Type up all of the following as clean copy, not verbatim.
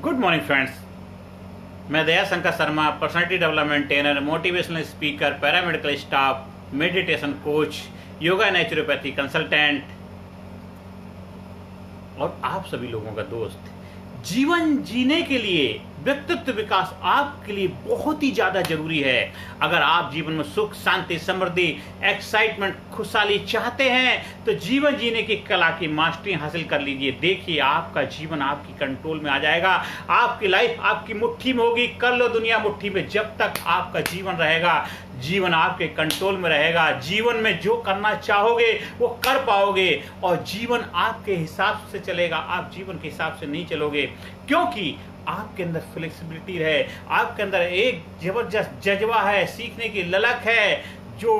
Good morning friends. मैं Daya Shankar Sharma, personality development trainer, motivational speaker, paramedical staff, meditation coach, yoga naturopathy consultant और आप सभी लोगों का दोस्त। जीवन जीने के लिए व्यक्तित्व विकास आपके लिए बहुत ही ज्यादा जरूरी है। अगर आप जीवन में सुख, शांति, समृद्धि, एक्साइटमेंट, खुशहाली चाहते हैं तो जीवन जीने की कला की मास्टरी हासिल कर लीजिए। देखिए, आपका जीवन आपकी कंट्रोल में आ जाएगा। आपकी लाइफ आपकी मुट्ठी में होगी। कर लो दुनिया मुट्ठी में। जब तक आपका जीवन रहेगा, जीवन आपके कंट्रोल में रहेगा। जीवन में जो करना चाहोगे वो कर पाओगे और जीवन आपके हिसाब से चलेगा। आप जीवन के हिसाब से नहीं चलोगे, क्योंकि आपके अंदर फ्लेक्सिबिलिटी है, आपके अंदर एक जबरदस्त जज्बा है, सीखने की ललक है। जो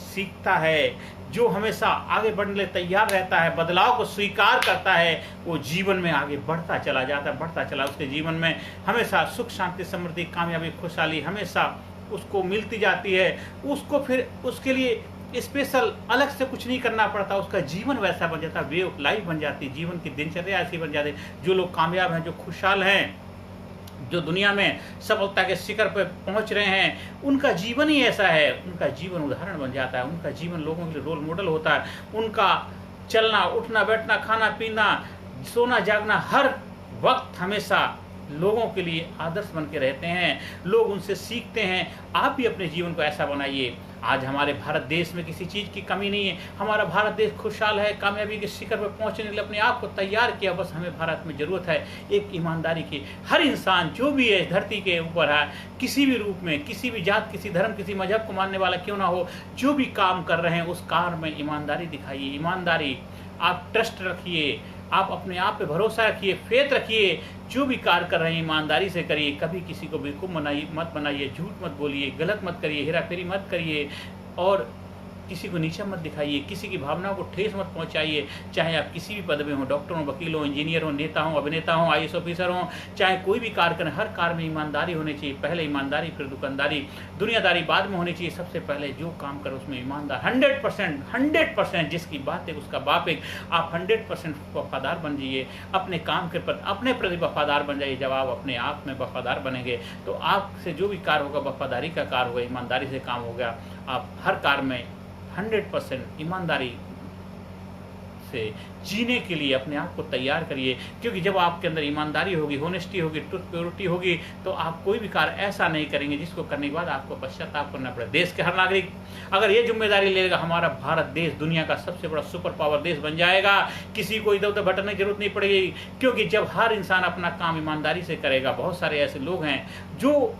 सीखता है, जो हमेशा आगे बढ़ने के लिए तैयार रहता है, बदलाव को स्वीकार करता है, वो जीवन में आगे बढ़ता चला जाता है, बढ़ता चला। उसके जीवन में हमेशा सुख, शांति, समृद्धि, कामयाबी, खुशहाली हमेशा उसको मिलती जाती है। उसको फिर उसके लिए स्पेशल अलग से कुछ नहीं करना पड़ता। उसका जीवन वैसा बन जाता है, वे ऑफ लाइफ बन जाती है, जीवन की दिनचर्या ऐसी बन जाती है। जो लोग कामयाब हैं, जो खुशहाल हैं, जो दुनिया में सफलता के शिखर पर पहुंच रहे हैं, उनका जीवन ही ऐसा है। उनका जीवन उदाहरण बन जाता है, उनका जीवन लोगों के लिए रोल मॉडल होता है। उनका चलना, उठना, बैठना, खाना पीना, सोना जागना हर वक्त हमेशा लोगों के लिए आदर्श बन के रहते हैं। लोग उनसे सीखते हैं। आप भी अपने जीवन को ऐसा बनाइए। आज हमारे भारत देश में किसी चीज़ की कमी नहीं है। हमारा भारत देश खुशहाल है, कामयाबी के शिखर पर पहुंचने के लिए अपने आप को तैयार किया। बस हमें भारत में ज़रूरत है एक ईमानदारी की। हर इंसान जो भी है धरती के ऊपर है, किसी भी रूप में, किसी भी जात, किसी धर्म, किसी मजहब को मानने वाला क्यों ना हो, जो भी काम कर रहे हैं उस काम में ईमानदारी दिखाइए। ईमानदारी, आप ट्रस्ट रखिए, आप अपने आप पे भरोसा रखिए, फेथ रखिए। जो भी कार्य कर रहे हैं ईमानदारी से करिए। कभी किसी को बेवकूफ़ मत बनाइए, झूठ मत बोलिए, गलत मत करिए, हेराफेरी मत करिए और किसी को नीचा मत दिखाइए। किसी की भावनाओं को ठेस मत पहुंचाइए। चाहे आप किसी भी पद में हो, डॉक्टर हो, वकील हो, इंजीनियर हो, नेता हो, अभिनेता हो, IAS ऑफिसर हो, चाहे कोई भी कार्य करें, हर कार्य में ईमानदारी होनी चाहिए। पहले ईमानदारी, फिर दुकानदारी, दुनियादारी बाद में होनी चाहिए। सबसे पहले जो काम करो उसमें ईमानदार 100% जिसकी बात है उसका बाप एक। आप 100% वफादार बन जाइए अपने काम के प्रति, अपने प्रति वफादार बन जाइए। जब आप अपने आप में वफादार बनेंगे तो आपसे जो भी कार्य होगा वफादारी का कार्य होगा, ईमानदारी से काम होगा। आप हर कार्य में 100% ईमानदारी से जीने के लिए अपने आप को तैयार करिए। क्योंकि जब आपके अंदर ईमानदारी होगी, होनेस्टी होगी, ट्रुथ प्योरिटी होगी, तो आप कोई भी कार्य ऐसा नहीं करेंगे जिसको करने के बाद आपको पश्चाताप करना पड़े। देश के हर नागरिक अगर ये जिम्मेदारी लेगा, हमारा भारत देश दुनिया का सबसे बड़ा सुपर पावर देश बन जाएगा। किसी को इधर उधर भटकने की जरूरत नहीं पड़ेगी। क्योंकि जब हर इंसान अपना काम ईमानदारी से करेगा, बहुत सारे ऐसे लोग हैं जो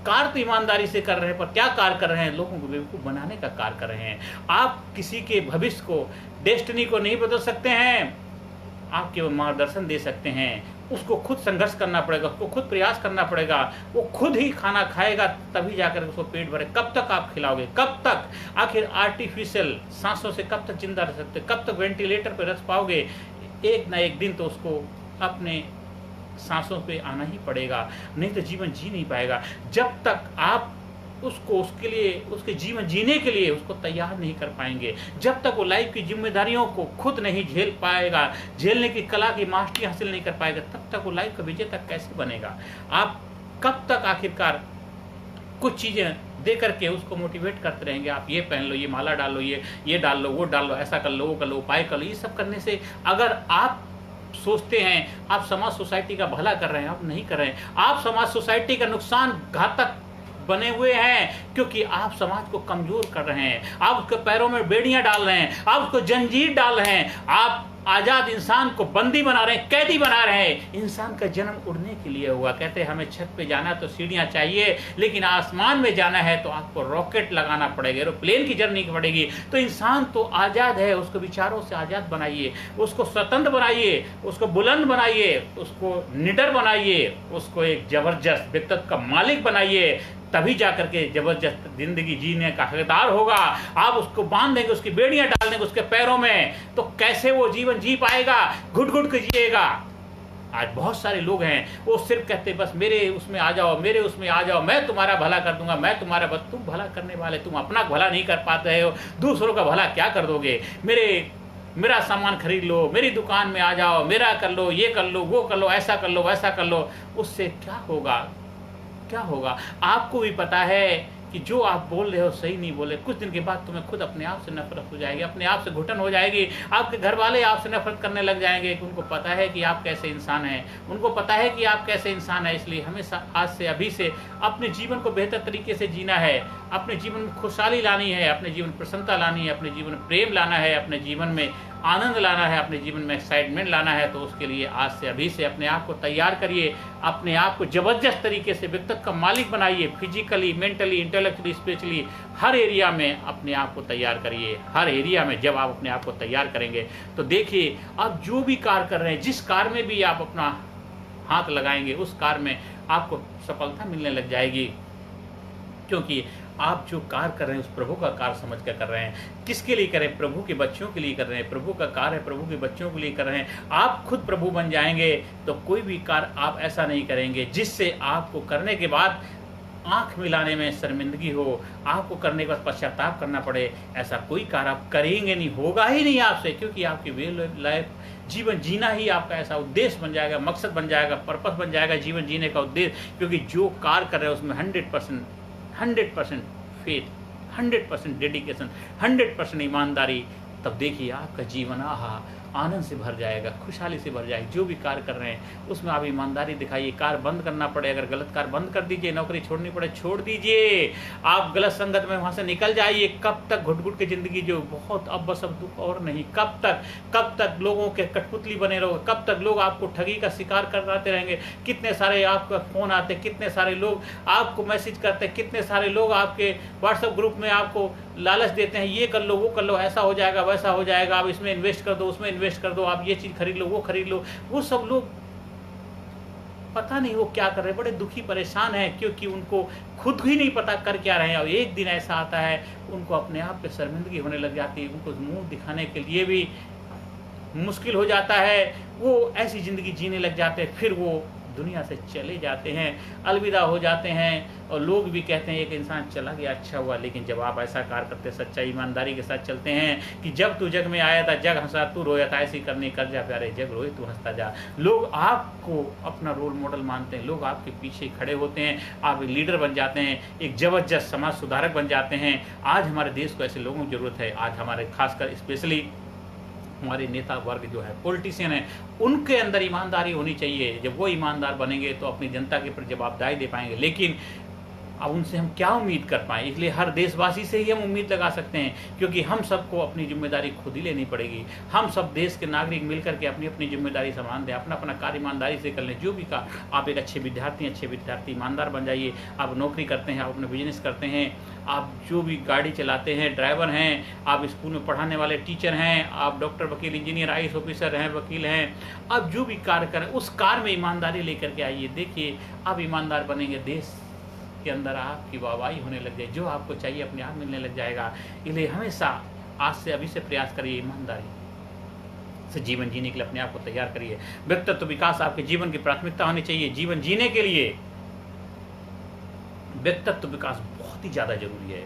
कार्य तो ईमानदारी से कर रहे हैं, पर क्या कार्य कर रहे हैं? लोगों को बेवकूफ़ बनाने का कार्य कर रहे हैं। आप किसी के भविष्य को, डेस्टिनी को नहीं बदल सकते हैं। आप केवल मार्गदर्शन दे सकते हैं। उसको खुद संघर्ष करना पड़ेगा, उसको खुद प्रयास करना पड़ेगा। वो खुद ही खाना खाएगा तभी जाकर उसको पेट भरे। कब तक आप खिलाओगे? कब तक? आखिर आर्टिफिशियल सांसों से कब तक जिंदा रह सकते? कब तक वेंटिलेटर पर रख पाओगे? एक ना एक दिन तो उसको अपने सांसों पे आना ही पड़ेगा, नहीं तो जीवन जी नहीं पाएगा। जब तक आप उसको उसके लिए, उसके जीवन जीने के लिए उसको तैयार नहीं कर पाएंगे, जब तक वो लाइफ की जिम्मेदारियों को खुद नहीं झेल पाएगा, झेलने की कला की मास्टरी हासिल नहीं कर पाएगा, तब तक वो लाइफ का विजेता कैसे बनेगा? आप कब तक आखिरकार कुछ चीज़ें दे करके उसको मोटिवेट करते रहेंगे? आप ये पहन लो, ये माला डाल लो, ये डाल लो, वो डाल लो, ऐसा कर लो, वो कर लो, उपाय कर लो। ये सब करने से अगर आप सोचते हैं आप समाज सोसाइटी का भला कर रहे हैं, आप नहीं कर रहे हैं। आप समाज सोसाइटी का नुकसान घातक बने हुए हैं, क्योंकि आप समाज को कमजोर कर रहे हैं। आप उसके पैरों में बेड़ियां डाल रहे हैं, आप उसको जंजीर डाल रहे हैं। आप आजाद इंसान को बंदी बना रहे हैं, कैदी बना रहे हैं। इंसान का जन्म उड़ने के लिए हुआ। कहते हैं हमें छत पे जाना तो सीढ़ियां चाहिए, लेकिन आसमान में जाना है तो आपको रॉकेट लगाना पड़ेगा, एरोप्लेन की जर्नी पड़ेगी। तो इंसान तो आजाद है, उसको विचारों से आजाद बनाइए, उसको स्वतंत्र बनाइए, उसको बुलंद बनाइए, उसको निडर बनाइए, उसको एक जबरदस्त व्यक्तित्व का मालिक बनाइए। तभी जाकर के जबरदस्त जिंदगी जीने का हकदार होगा। आप उसको बांध देंगे, उसकी बेड़ियां डाल देंगे उसके पैरों में, तो कैसे वो जीवन जी पाएगा? घुट घुट के जिएगा। आज बहुत सारे लोग हैं वो सिर्फ कहते बस मेरे उसमें आ जाओ, मेरे उसमें आ जाओ, मैं तुम्हारा भला कर दूंगा, मैं तुम्हारा तुम भला करने वाले, तुम अपना भला नहीं कर पाते हो, दूसरों का भला क्या कर दोगे? मेरे मेरा सामान खरीद लो, मेरी दुकान में आ जाओ, मेरा कर लो, ये कर लो, वो कर लो, ऐसा कर लो, वैसा कर लो। उससे क्या होगा? क्या होगा? आपको भी पता है कि जो आप बोल रहे हो सही नहीं बोले, कुछ दिन के बाद तुम्हें खुद अपने आप से नफरत हो जाएगी, अपने आप से घुटन हो जाएगी। आपके घर वाले आपसे नफरत करने लग जाएंगे कि उनको पता है कि आप कैसे इंसान हैं, उनको पता है कि आप कैसे इंसान हैं। इसलिए हमेशा आज से, अभी से अपने जीवन को बेहतर तरीके से जीना है, अपने जीवन में खुशहाली लानी है, अपने जीवन में प्रसन्नता लानी है, अपने जीवन में प्रेम लाना है, अपने जीवन में आनंद लाना है, अपने जीवन में एक्साइटमेंट लाना है। तो उसके लिए आज से, अभी से अपने आप को तैयार करिए, अपने आप को जबरदस्त तरीके से व्यक्तित्व का मालिक बनाइए। फिजिकली, मेंटली, इंटेलेक्चुअली, स्पिरिचुअली, हर एरिया में अपने आप को तैयार करिए। हर एरिया में जब आप अपने आप को तैयार करेंगे तो देखिए, आप जो भी कार्य कर रहे हैं, जिस कार्य में भी आप अपना हाथ लगाएंगे, उस कार्य में आपको सफलता मिलने लग जाएगी। क्योंकि आप जो कार्य कर रहे हैं उस प्रभु का कार्य समझ कर कर रहे हैं। किसके लिए करें? प्रभु के बच्चों के लिए कर रहे हैं। प्रभु का कार्य है, प्रभु के बच्चों के लिए कर रहे हैं। आप खुद प्रभु बन जाएंगे तो कोई भी कार्य आप ऐसा नहीं करेंगे जिससे आपको करने के बाद आंख मिलाने में शर्मिंदगी हो, आपको करने के बाद पश्चाताप करना पड़े। ऐसा कोई कार्य आप करेंगे नहीं, होगा ही नहीं आपसे। क्योंकि आपकी वे लाइफ, जीवन जीना ही आपका ऐसा उद्देश्य बन जाएगा, मकसद बन जाएगा, पर्पस बन जाएगा जीवन जीने का उद्देश्य। क्योंकि जो कार्य कर रहे हैं उसमें 100% फेथ, 100% डेडिकेशन, 100% ईमानदारी, तब देखिए आपका जीवन आनंद से भर जाएगा, खुशहाली से भर जाएगा। जो भी कार्य कर रहे हैं उसमें आप ईमानदारी दिखाइए। कार्य बंद करना पड़े, अगर गलत कार्य बंद कर दीजिए, नौकरी छोड़नी पड़े छोड़ दीजिए, आप गलत संगत में वहाँ से निकल जाइए। कब तक घुट घुट के ज़िंदगी जो बहुत, अब बस अब दुख और नहीं। कब तक लोगों के कठपुतली बने रहोगे? कब तक लोग आपको ठगी का शिकार कराते रहेंगे? कितने सारे आपका फ़ोन आते, कितने सारे लोग आपको मैसेज करते, कितने सारे लोग आपके व्हाट्सएप ग्रुप में आपको लालच देते हैं, ये कर लो, वो कर लो, ऐसा हो जाएगा, वैसा हो जाएगा, आप इसमें इन्वेस्ट कर दो, उसमें इन्वेस्ट कर दो, आप ये चीज़ खरीद लो, वो खरीद लो। वो सब लोग पता नहीं वो क्या कर रहे हैं, बड़े दुखी परेशान हैं, क्योंकि उनको खुद ही नहीं पता कर क्या रहे हैं। और एक दिन ऐसा आता है उनको अपने आप पे शर्मिंदगी होने लग जाती है, उनको मुंह दिखाने के लिए भी मुश्किल हो जाता है, वो ऐसी ज़िंदगी जीने लग जाते हैं, फिर वो दुनिया से चले जाते हैं, अलविदा हो जाते हैं। और लोग भी कहते हैं एक इंसान चला गया, अच्छा हुआ। लेकिन जब आप ऐसा कार्य करते, सच्चाई ईमानदारी के साथ चलते हैं कि जब तू जग में आया था जग हंसा तू रोया था, ऐसी करनी कर जा प्यारे, जग रोए तू हंसता जा। लोग आपको अपना रोल मॉडल मानते हैं, लोग आपके पीछे खड़े होते हैं, आप एक लीडर बन जाते हैं, एक जबरदस्त समाज सुधारक बन जाते हैं। आज हमारे देश को ऐसे लोगों की जरूरत है। आज हमारे खासकर स्पेशली हमारे नेता वर्ग जो है, पॉलिटिशियन है, उनके अंदर ईमानदारी होनी चाहिए। जब वो ईमानदार बनेंगे तो अपनी जनता के प्रति जवाबदारी दे पाएंगे। लेकिन अब उनसे हम क्या उम्मीद कर पाएँ? इसलिए हर देशवासी से ही हम उम्मीद लगा सकते हैं, क्योंकि हम सबको अपनी जिम्मेदारी खुद ही लेनी पड़ेगी। हम सब देश के नागरिक मिलकर के अपनी अपनी जिम्मेदारी संभाल दें, अपना अपना कार्य ईमानदारी से कर लें। जो भी का आप एक अच्छे विद्यार्थी ईमानदार बन जाइए। आप नौकरी करते हैं, आप अपने बिजनेस करते हैं, आप जो भी गाड़ी चलाते हैं, ड्राइवर हैं, आप स्कूल में पढ़ाने वाले टीचर हैं, आप डॉक्टर, वकील, इंजीनियर, IAS ऑफिसर हैं, वकील हैं, आप जो भी कार्य करें उस कार्य में ईमानदारी लेकर के आइए। देखिए आप ईमानदार बनेंगे, देश के अंदर आपकी वाहवाही होने लग जाए, जो आपको चाहिए अपने आप मिलने लग जाएगा। इसलिए हमेशा आज से, अभी से प्रयास करिए, ईमानदारी से जीवन जीने के लिए अपने आप को तैयार करिए। व्यक्तित्व विकास आपके जीवन की प्राथमिकता होनी चाहिए। जीवन जीने के लिए व्यक्तित्व विकास बहुत ही ज़्यादा जरूरी है।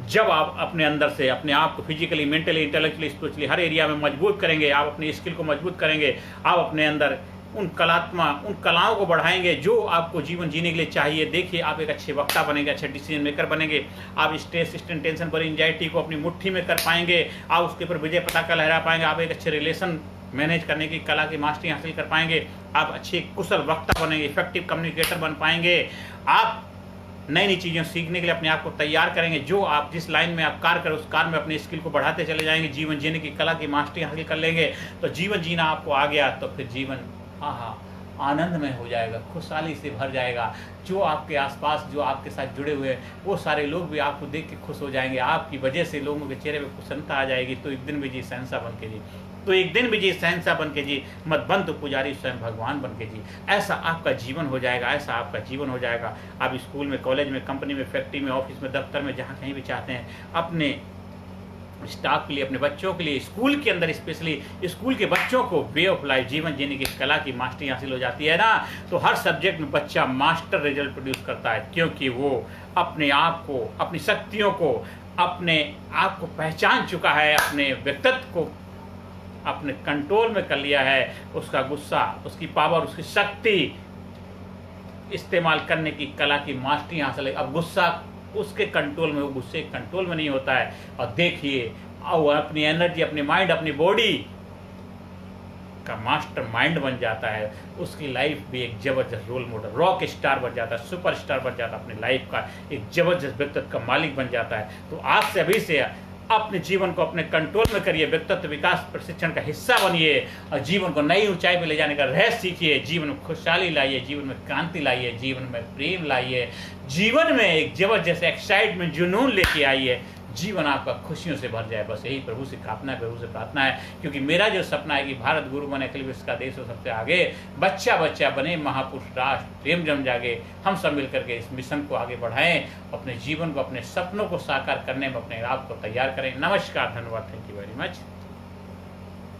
जब आप अपने अंदर से अपने आप को फिजिकली, मेंटली, इंटेलेक्चुअली, स्पिरिचुअली हर एरिया में मजबूत करेंगे, आप अपनी स्किल को मजबूत करेंगे, आप अपने अंदर उन कलाओं को बढ़ाएंगे जो आपको जीवन जीने के लिए चाहिए। देखिए आप एक अच्छे वक्ता बनेंगे, अच्छे डिसीजन मेकर बनेंगे। आप स्ट्रेस, टेंशन पर एंजाइटी को अपनी मुट्ठी में कर पाएंगे, आप उसके ऊपर विजय पताका लहरा पाएंगे। आप एक अच्छे रिलेशन मैनेज करने की कला की मास्टरी हासिल कर पाएंगे। आप अच्छे कुशल वक्ता बनेंगे, इफेक्टिव कम्युनिकेटर बन पाएंगे। आप नई नई चीज़ें सीखने के लिए अपने आप को तैयार करेंगे। जो आप जिस लाइन में आप कार्य करें उस कार्य में अपनी स्किल को बढ़ाते चले जाएंगे। जीवन जीने की कला की मास्टरी हासिल कर लेंगे तो जीवन जीना आपको आ गया तो फिर जीवन आनंदमय हो जाएगा, खुशहाली से भर जाएगा। जो आपके आसपास, जो आपके साथ जुड़े हुए हैं, वो सारे लोग भी आपको देख के खुश हो जाएंगे। आपकी वजह से लोगों के चेहरे पे प्रसन्नता आ जाएगी। तो एक दिन भी जी सहनसा बन के जी, तो एक दिन भी जी सहनसा बन के जी, मत बन तो पुजारी स्वयं भगवान बन के जी। ऐसा आपका जीवन हो जाएगा, ऐसा आपका जीवन हो जाएगा। आप स्कूल में, कॉलेज में, कंपनी में, फैक्ट्री में, ऑफिस में, दफ्तर में, जहाँ कहीं भी चाहते हैं, अपने स्टाफ के लिए, अपने बच्चों के लिए, स्कूल के अंदर स्पेशली स्कूल के बच्चों को वे ऑफ लाइफ, जीवन जीने की कला की मास्टरी हासिल हो जाती है ना, तो हर सब्जेक्ट में बच्चा मास्टर रिजल्ट प्रोड्यूस करता है। क्योंकि वो अपने आप को, अपनी शक्तियों को, अपने आप को पहचान चुका है, अपने व्यक्तित्व को अपने कंट्रोल में कर लिया है, उसका गुस्सा, उसकी पावर, उसकी शक्ति इस्तेमाल करने की कला की मास्टरी हासिल है। अब गुस्सा उसके कंट्रोल में, वो गुस्से के कंट्रोल में नहीं होता है। और देखिए वो अपनी एनर्जी, अपनी माइंड, अपनी बॉडी का मास्टर माइंड बन जाता है। उसकी लाइफ भी एक जबरदस्त रोल मॉडल, रॉक स्टार बन जाता है, सुपर स्टार बन जाता है, अपनी लाइफ का एक जबरदस्त व्यक्तित्व का मालिक बन जाता है। तो आज से, अभी से अपने जीवन को अपने कंट्रोल में करिए, व्यक्तित्व विकास प्रशिक्षण का हिस्सा बनिए और जीवन को नई ऊंचाई पे ले जाने का रहस्य सीखिए। जीवन में खुशहाली लाइए, जीवन में क्रांति लाइए, जीवन में प्रेम लाइए, जीवन में एक जबरदस्त एक्साइटमेंट, जुनून लेके आइए। जीवन आपका खुशियों से भर जाए। बस यही प्रभु से कामना है, प्रभु से प्रार्थना है, क्योंकि मेरा जो सपना है कि भारत गुरु बने, अखिल विश्व का देश हो सबसे आगे, बच्चा बच्चा बने महापुरुष राष्ट्र, प्रेम जम जागे। हम सब मिलकर के इस मिशन को आगे बढ़ाएं, अपने जीवन को, अपने सपनों को साकार करने में अपने आप को तैयार करें। नमस्कार, धन्यवाद, थैंक यू वेरी मच।